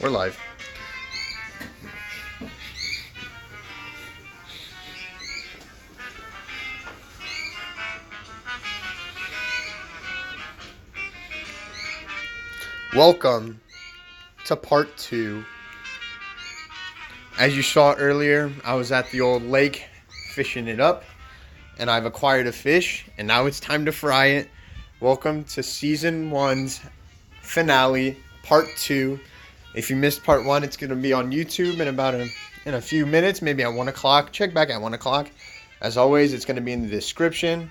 We're live. Welcome to part 2. As you saw earlier, I was at the old lake fishing it up, and I've acquired a fish, and now it's time to fry it. Welcome to season 1's finale, part 2. If you missed part 1, it's going to be on YouTube in a few minutes, maybe at 1 o'clock. Check back at 1 o'clock. As always, it's going to be in the description,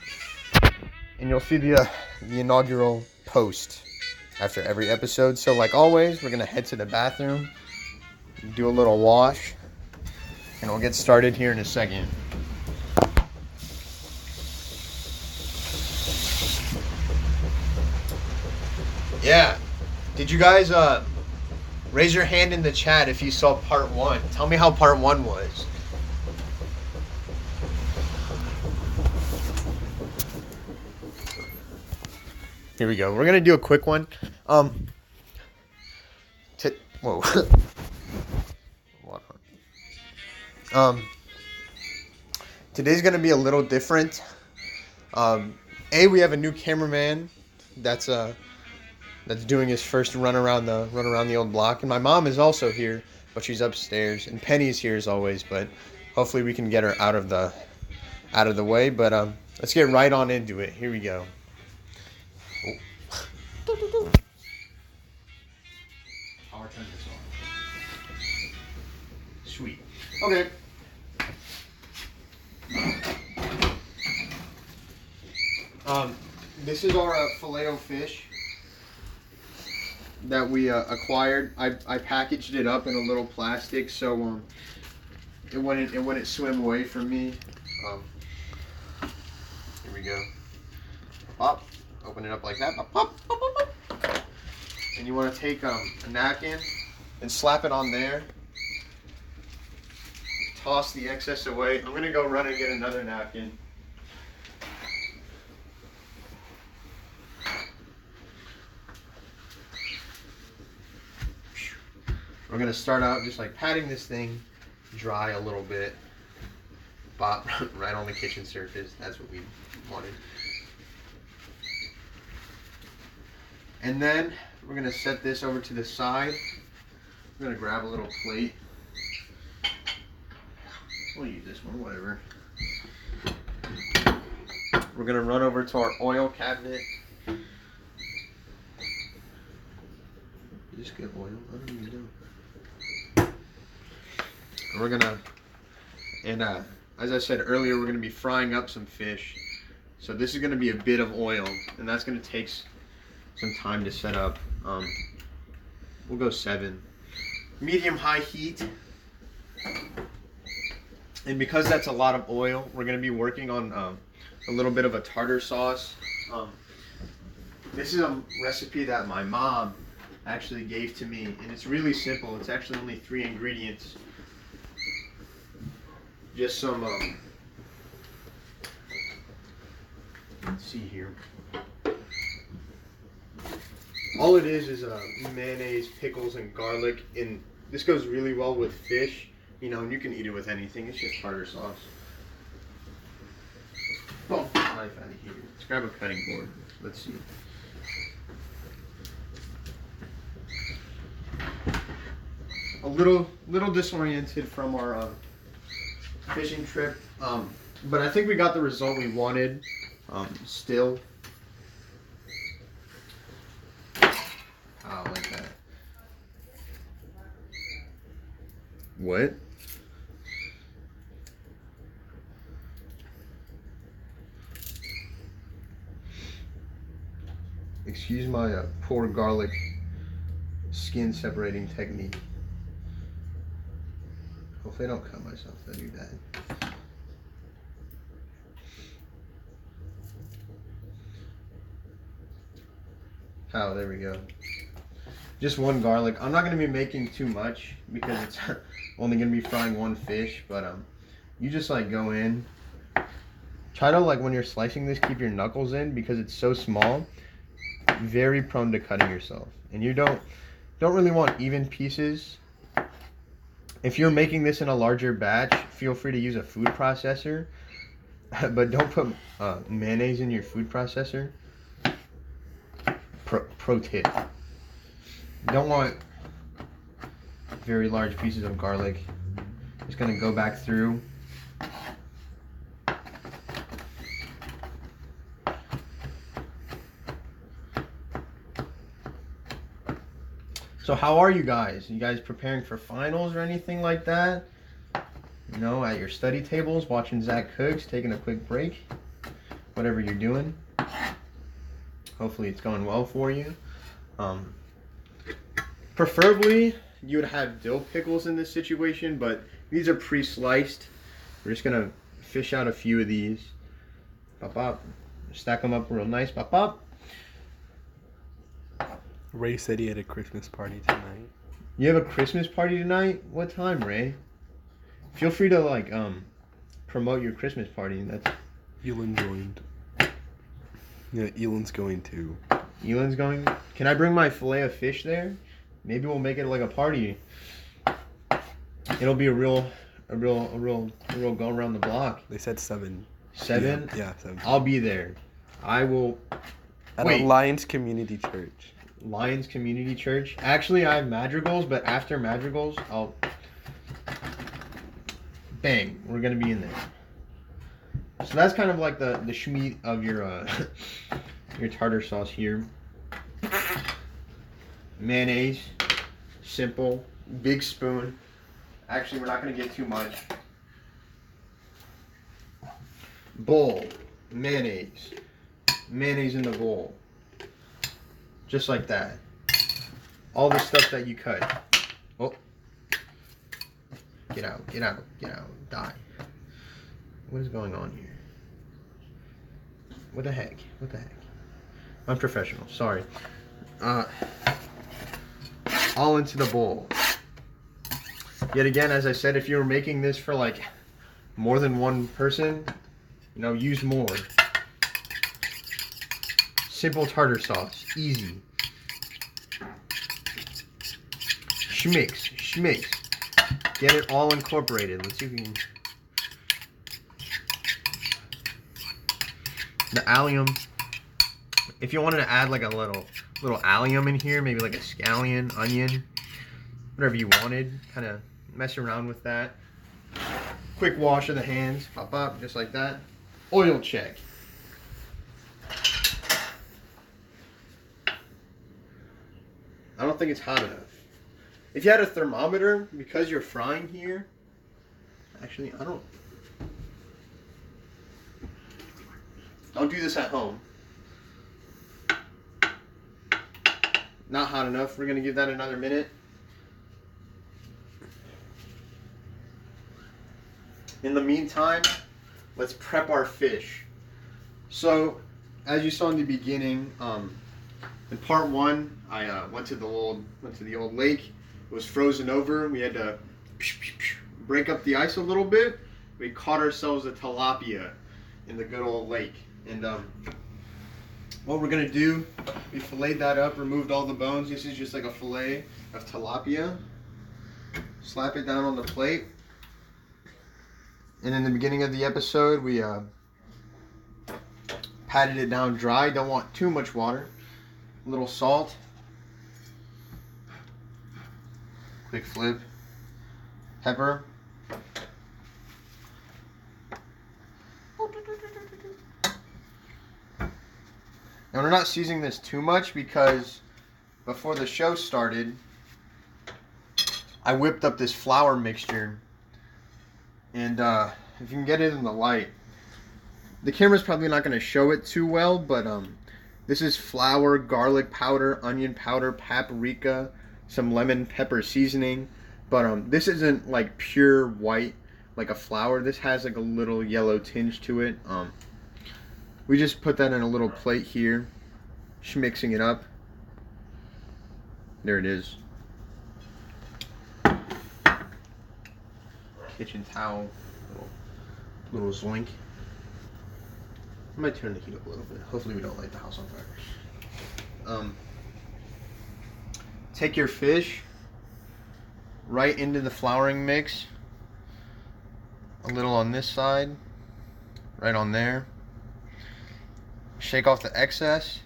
and you'll see the inaugural post after every episode. So like always, we're going to head to the bathroom, do a little wash, and we'll get started here in a second. Yeah. Did you guys raise your hand in the chat if you saw part 1? Tell me how part 1 was. Here we go. We're gonna do a quick one. Whoa. Today's gonna be a little different. We have a new cameraman that's doing his first run around the old block, and my mom is also here, but she's upstairs, and Penny's here as always. But hopefully we can get her out of the way. But let's get right on into it. Here we go. I'll turn this on. Sweet. Okay. This is our Filet-O-Fish that we acquired. I packaged it up in a little plastic so it wouldn't swim away from me. Here we go. Pop. Open it up like that. Pop, pop, pop, pop, pop. And you want to take a napkin and slap it on there. Toss the excess away. I'm gonna go run and get another napkin. We're gonna start out just like patting this thing dry a little bit. Bop right on the kitchen surface. That's what we wanted. And then we're gonna set this over to the side. We're gonna grab a little plate. We'll use this one, whatever. We're gonna run over to our oil cabinet. Just get oil. I don't even know. And we're gonna, as I said earlier, we're gonna be frying up some fish. So this is gonna be a bit of oil, and that's gonna take some time to set up. We'll go 7. Medium-high heat. And because that's a lot of oil, we're going to be working on a little bit of a tartar sauce. This is a recipe that my mom actually gave to me, and it's really simple. It's actually only 3 ingredients. Just some, let's see here. All it is mayonnaise, pickles, and garlic, and this goes really well with fish. You know, and you can eat it with anything. It's just tartar sauce. Oh, knife out of here. Let's grab a cutting board. Let's see. A little disoriented from our fishing trip, but I think we got the result we wanted. Still. Oh, like that. What? Excuse my poor garlic skin separating technique. Hopefully I don't cut myself. That'd be bad. Oh, there we go. Just 1 garlic. I'm not going to be making too much because it's only going to be frying 1 fish, but you just like go in. Try to, like, when you're slicing this, keep your knuckles in because it's so small. Very prone to cutting yourself. And you don't Don't really want even pieces. If you're making this in a larger batch, feel free to use a food processor, but don't put mayonnaise in your food processor. Pro tip. You don't want very large pieces of garlic. Just gonna go back through. So how are you guys? You guys preparing for finals or anything like that? You know, at your study tables, watching Zack cooks, taking a quick break, whatever you're doing. Hopefully it's going well for you. Preferably, you would have dill pickles in this situation, but these are pre-sliced. We're just gonna fish out a few of these. Pop, pop. Stack them up real nice. Pop, pop. Ray said he had a Christmas party tonight. You have a Christmas party tonight? What time, Ray? Feel free to like promote your Christmas party. That's Elon joined. Yeah, Elon's going too. Elon's going. Can I bring my fillet of fish there? Maybe we'll make it like a party. It'll be a real go around the block. They said 7. 7? Yeah, 7. I'll be there. I will. At Alliance Community Church. Lions Community Church. Actually, I have madrigals, but after madrigals, I'll. Bang! We're gonna be in there. So that's kind of like the schmeat of your your tartar sauce here. Mayonnaise, simple, big spoon. Actually, we're not gonna get too much. Bowl, mayonnaise in the bowl. Just like that. All the stuff that you cut. Oh. Get out. Die. What is going on here? What the heck? I'm professional. Sorry. All into the bowl. Yet again, as I said, if you were making this for like more than one person, you know, use more. Simple tartar sauce. Easy. Schmicks. Get it all incorporated. Let's see if we can. The allium. If you wanted to add like a little allium in here, maybe like a scallion, onion, whatever you wanted, kind of mess around with that. Quick wash of the hands. Pop up, just like that. Oil check. I don't think it's hot enough. If you had a thermometer, because you're frying here, actually, don't do this at home. Not hot enough. We're going to give that another minute. In the meantime, let's prep our fish. So, as you saw in the beginning, in part 1, I went to the old lake. It was frozen over. We had to break up the ice a little bit. We caught ourselves a tilapia in the good old lake. And what we're gonna do, we filleted that up, removed all the bones. This is just like a fillet of tilapia. Slap it down on the plate. And in the beginning of the episode, we patted it down dry. Don't want too much water. A little salt. Quick flip. Pepper. And we're not seasoning this too much because before the show started, I whipped up this flour mixture. And if you can get it in the light, the camera's probably not going to show it too well, but this is flour, garlic powder, onion powder, paprika, some lemon pepper seasoning. But this isn't like pure white like a flour. This has like a little yellow tinge to it. We just put that in a little plate here, mixing it up. There it is. Kitchen towel, little zoink. I might turn the heat up a little bit. Hopefully we don't light the house on fire. take your fish right into the flouring mix. A little on this side, right on there. Shake off the excess.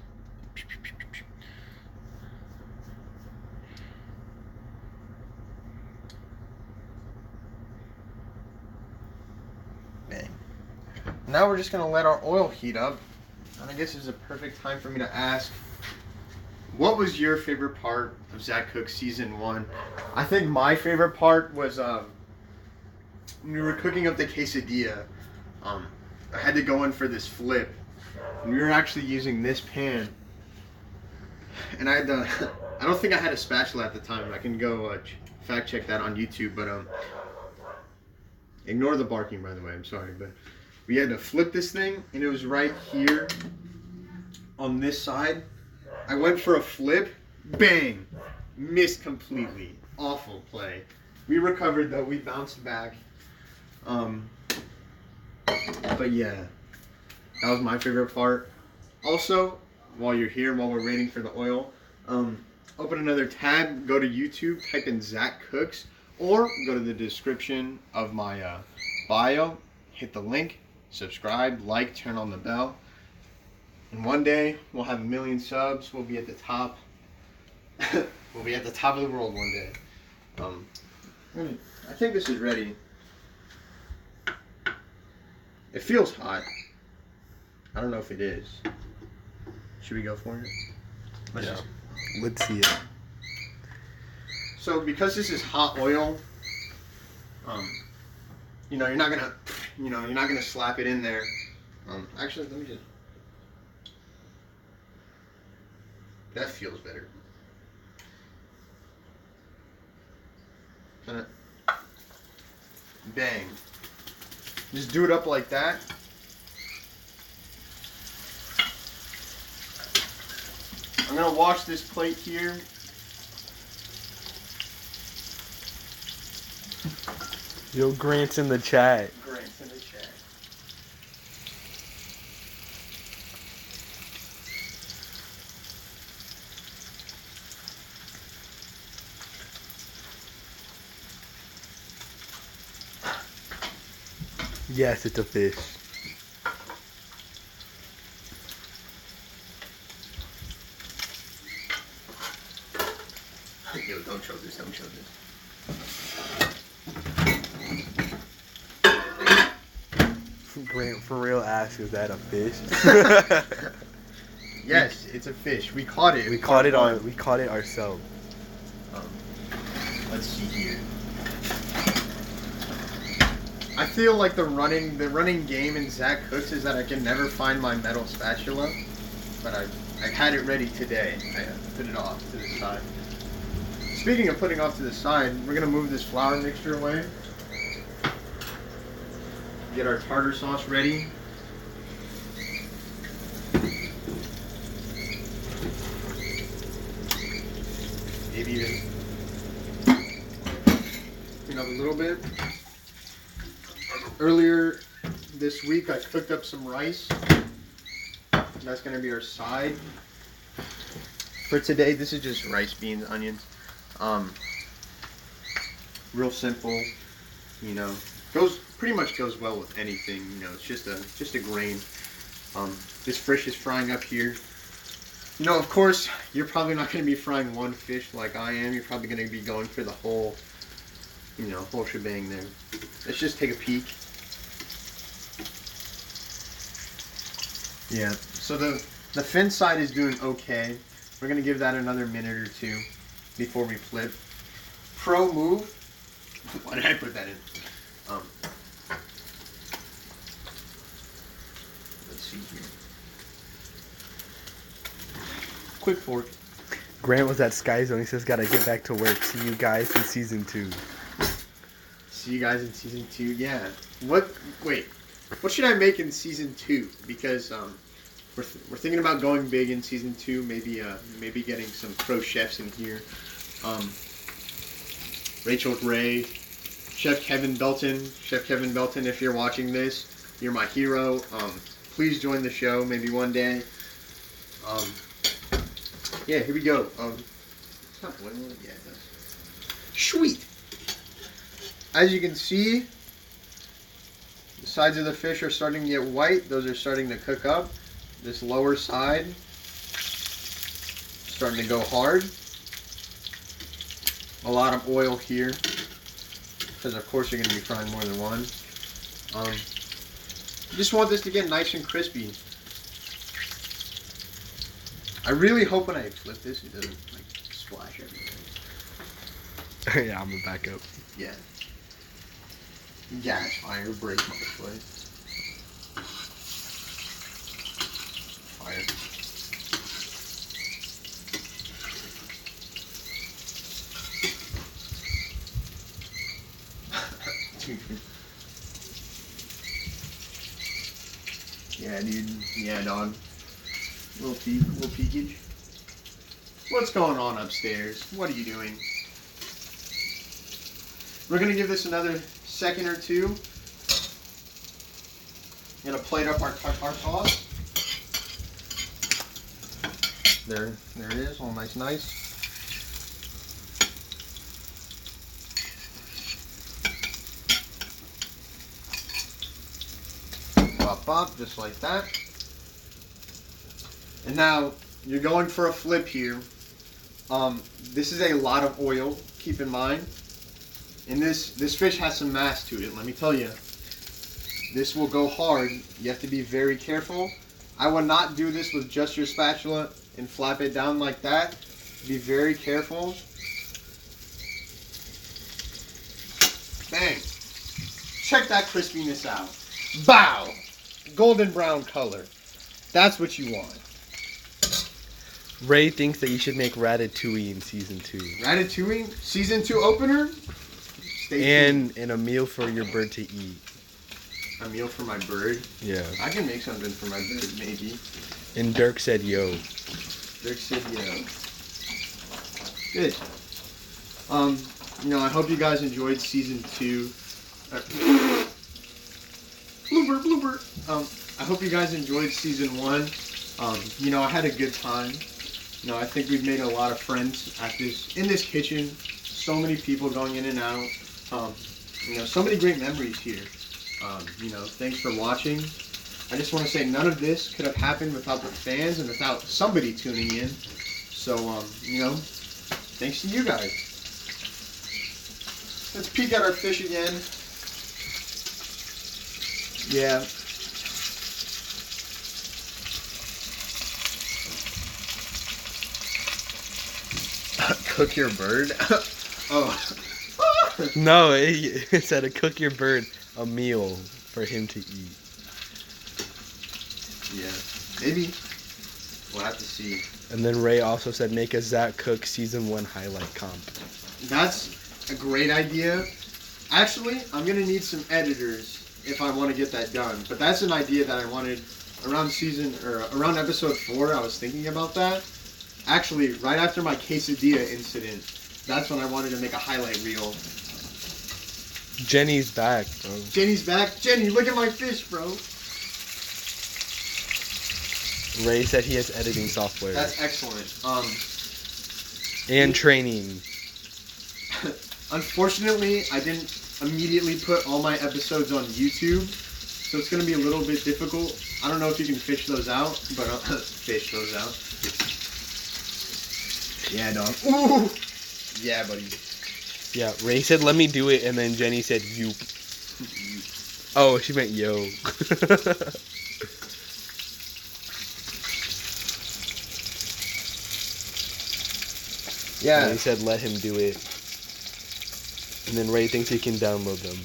Bang. Now we're just gonna let our oil heat up. And I guess this is a perfect time for me to ask, what was your favorite part of Zack Cook's season 1? I think my favorite part was when we were cooking up the quesadilla. I had to go in for this flip, and we were actually using this pan. And I had to, I don't think I had a spatula at the time. I can go fact check that on YouTube, but ignore the barking, by the way. I'm sorry, but we had to flip this thing, and it was right here on this side. I went for a flip, bang, missed completely. Awful play. We recovered though. We bounced back. But yeah, that was my favorite part. Also, while you're here, while we're waiting for the oil, open another tab, go to YouTube, type in Zack Cooks, or go to the description of my bio, hit the link, subscribe, like, turn on the bell. And one day we'll have 1 million subs. We'll be at the top. We'll be at the top of the world one day. I think this is ready. It feels hot. I don't know if it is. Should we go for it? Let's see it. So because this is hot oil, you're not gonna slap it in there. Actually, let me just. That feels better. Bang. Just do it up like that. I'm gonna wash this plate here. Yo, Grant's in the chat. Grant's in the chat. Yes, it's a fish. Yo, don't show this, don't show this. Grant for real asks, is that a fish? Yes, it's a fish. We caught it. We caught it ourselves. Let's see here. I feel like the running game in Zack Cooks is that I can never find my metal spatula, but I had it ready today. I put it off to the side. Speaking of putting off to the side, we're gonna move this flour mixture away. Get our tartar sauce ready. Maybe even clean up a little bit. Earlier this week, I cooked up some rice. That's going to be our side. For today, this is just rice, beans, onions. Real simple, pretty much goes well with anything, it's just a grain. This fish is frying up here. Of course, you're probably not going to be frying one fish like I am. You're probably going to be going for the whole shebang there. Let's just take a peek. Yeah, so the fin side is doing okay. We're going to give that another minute or two before we flip. Pro move. Why did I put that in? Let's see here. Quick fork. Grant was at Sky Zone. He says, gotta get back to work. See you guys in season 2. See you guys in season 2. Yeah. What should I make in season 2? Because we're thinking about going big in season 2. Maybe getting some pro chefs in here. Rachel Gray, Chef Kevin Belton. Chef Kevin Belton, if you're watching this, you're my hero. Please join the show. Maybe one day. Yeah, here we go. It's not boiling. Yeah, it does. Sweet. As you can see, the sides of the fish are starting to get white. Those are starting to cook up. This lower side starting to go hard. A lot of oil here, because of course you're going to be frying more than one. You just want this to get nice and crispy. I really hope when I flip this, it doesn't like splash everywhere. Yeah, I'm gonna back up. Yeah. Gas fire, break my foot. Fire. Yeah, dude. Yeah, dog. Little peekage. What's going on upstairs? What are you doing? We're gonna give this another second or two. Gonna plate up our sauce. There it is, all nice. Pop, just like that. And now you're going for a flip here. This is a lot of oil. Keep in mind. And this fish has some mass to it. Let me tell you, this will go hard. You have to be very careful. I would not do this with just your spatula and flap it down like that. Be very careful. Bang! Check that crispiness out. Bow! Golden brown color. That's what you want. Ray thinks that you should make Ratatouille in season 2. Ratatouille? Season 2 opener? Stay tuned. And a meal for your bird to eat. A meal for my bird? Yeah. I can make something for my bird, maybe. And Dirk said yo. Dirk said yo. Good. I hope you guys enjoyed season 2. Blooper. I hope you guys enjoyed season 1. I had a good time. I think we've made a lot of friends in this kitchen. So many people going in and out. So many great memories here. Thanks for watching. I just want to say none of this could have happened without the fans and without somebody tuning in. So, thanks to you guys. Let's peek at our fish again. Yeah. Cook your bird? Oh. No, it said to cook your bird a meal for him to eat. Yeah, maybe. We'll have to see. And then Ray also said make a Zack Cook season 1 highlight comp. That's a great idea. Actually, I'm going to need some editors if I want to get that done. But that's an idea that I wanted around episode 4. I was thinking about that. Actually, right after my quesadilla incident, that's when I wanted to make a highlight reel. Jenny's back, bro. Jenny's back. Jenny, look at my fish, bro. Ray said he has editing software. That's excellent. And training. Unfortunately, I didn't immediately put all my episodes on YouTube, so it's going to be a little bit difficult. I don't know if you can fish those out, but fish those out. Yeah, dog. Ooh! Yeah, buddy. Yeah, Ray said, let me do it, and then Jenny said, yoop. Oh, she meant yo. Yeah. Ray said, let him do it. And then Ray thinks he can download them.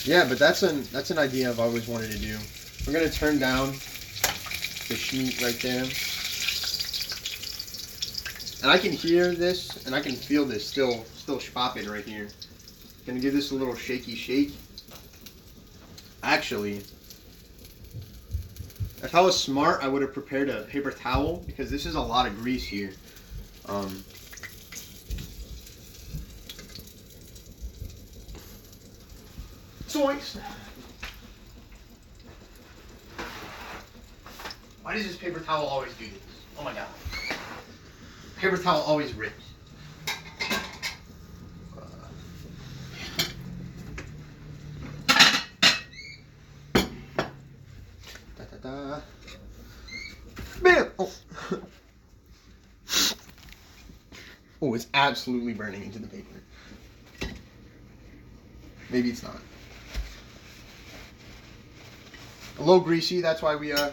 Yeah, but that's an idea I've always wanted to do. We're going to turn down the sheet right there. And I can hear this, and I can feel this still popping right here. Gonna give this a little shaky shake. Actually, if I was smart, I would have prepared a paper towel because this is a lot of grease here. Zoinks! Why does this paper towel always do this? Oh my god. Paper towel always rips. Bam! Oh. Oh, it's absolutely burning into the paper. Maybe it's not. A little greasy, that's why we come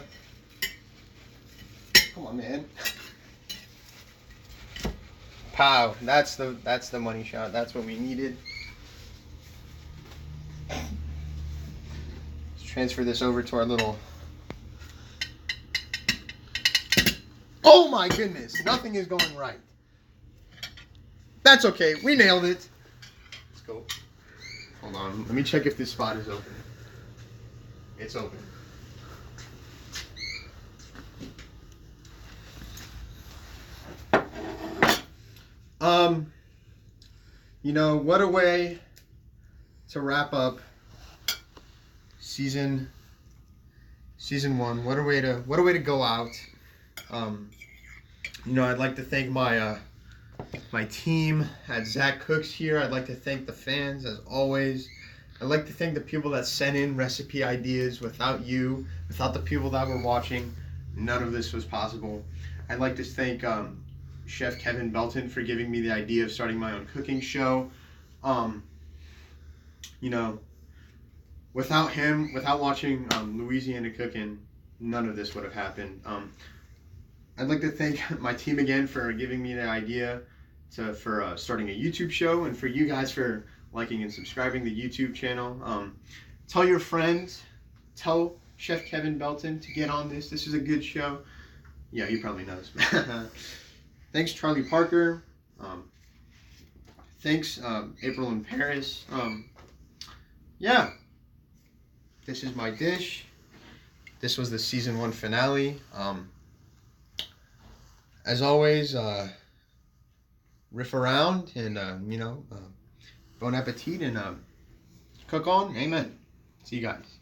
on, man. Pow, that's the money shot. That's what we needed. Let's transfer this over to our little. Oh my goodness, nothing is going right. That's okay, we nailed it. Let's go. Hold on, let me check if this spot is open. It's open. You know, what a way to wrap up season 1. What a way to go out. You know, I'd like to thank my my team at Zack Cooks here. I'd like to thank the fans as always. I'd like to thank the people that sent in recipe ideas. Without you, without the people that were watching, none of this was possible. I'd like to thank Chef Kevin Belton for giving me the idea of starting my own cooking show. You know, without him, without watching Louisiana Cooking, none of this would have happened. I'd like to thank my team again for giving me the idea for starting a YouTube show, and for you guys for liking and subscribing to the YouTube channel. Tell your friends, tell Chef Kevin Belton to get on this. This is a good show. Yeah, he probably knows. Thanks, Charlie Parker. Thanks, April in Paris. Yeah, this is my dish. This was the season 1 finale. As always, riff around and, you know, bon appetit and cook on. Amen. See you guys.